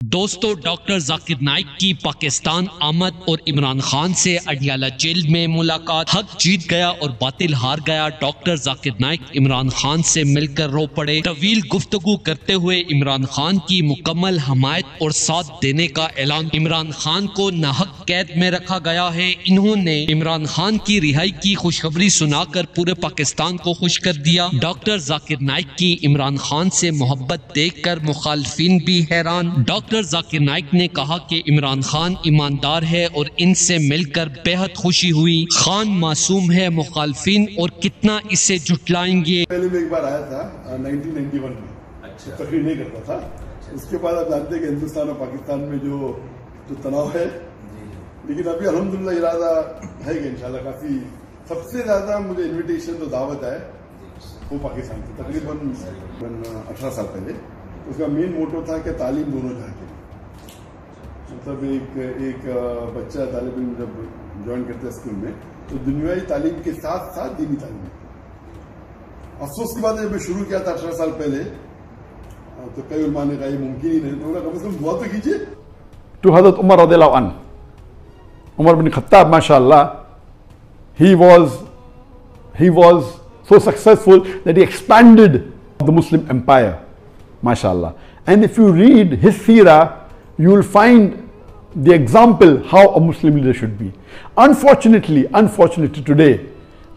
دوستو، ڈاکٹر ذاکر نائک کی پاکستان آمد اور عمران خان سے اڈیالہ جیل میں ملاقات۔ حق جیت گیا اور باطل ہار گیا۔ ڈاکٹر ذاکر نائک عمران خان سے مل کر رو پڑے۔ طویل گفتگو کرتے ہوئے عمران خان کی مکمل حمایت اور ساتھ دینے کا اعلان۔ عمران خان کو ناحق قید میں رکھا گیا ہے۔ انہوں نے عمران خان کی رہائی کی خوشخبری سنا کر پورے پاکستان کو خوش کر دیا۔ ڈاکٹر ذاکر نائک کی عمران خان سے محبت دیکھ کر مخالفین بھی حیران۔ ڈاکٹر ذاکر نائک نے کہا کہ عمران خان ایماندار ہے اور ان سے مل کر بے حد خوشی ہوئی۔ خان معصوم ہے، مخالفین اور کتنا اسے جھٹلائیں گے۔ پہلے میں ایک بار آیا تھا 1991 میں، تقریر نہیں کرتا تھا۔ اس کے بعد آپ جانتے ہیں کہ ہندوستان اور پاکستان میں جو تناؤ ہے، لیکن ابھی الحمدللہ ارادہ ہے کہ انشاءاللہ کافی سب سے زیادہ مجھے انویٹیشن تو دعوت ہے وہ پاکستان کی، تقریباً 18 سال پہلے۔ اس کا مین موٹو تھا کہ تعلیم دونوں جہاں کی، مطلب ایک بچہ طالب علم جب جوائن کرتا ہے اسکول میں تو دنیاوی تعلیم کے ساتھ ساتھ دینی تعلیم۔ افسوس کی بات ہے جب میں شروع کیا تھا 18 سال پہلے تو کئی علماء نے کہا یہ ممکن ہی نہیں، تو کم از کم دعا تو کیجیے۔ To Hazrat Umar radiallahu anh, Umar bin Khattab, mashallah, he was so successful that he expanded the Muslim empire, mashallah. And if you read his seerah, you will find the example how a Muslim leader should be. Unfortunately today,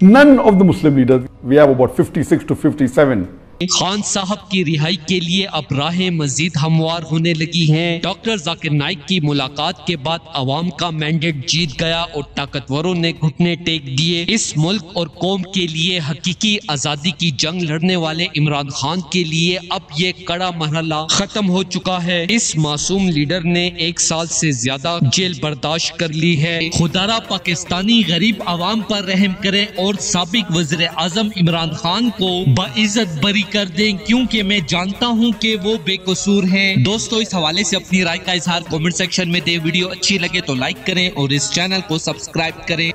none of the Muslim leaders, we have about 56 to 57. Khan صاحب کی رہائی کے لیے اب راہیں مزید ہموار ہونے لگی ہیں۔ ڈاکٹر ذاکر نائک کی ملاقات کے بعد عوام کا مینڈیٹ جیت گیا اور طاقتوروں نے گھٹنے ٹیک دیے۔ اس ملک اور قوم کے لیے حقیقی آزادی کی جنگ لڑنے والے عمران خان کے لیے اب یہ کڑا مرحلہ ختم ہو چکا ہے۔ اس معصوم لیڈر نے 1 سال سے زیادہ جیل برداشت کر لی ہے۔ خدارا پاکستانی غریب عوام پر رحم کرے اور سابق وزیر اعظم عمران خان کو باعزت بری کر دیں، کیونکہ میں جانتا ہوں کہ وہ بے قصور ہیں۔ دوستو، اس حوالے سے اپنی رائے کا اظہار کمنٹ سیکشن میں دیں۔ ویڈیو اچھی لگے تو لائک کریں اور اس چینل کو سبسکرائب کریں۔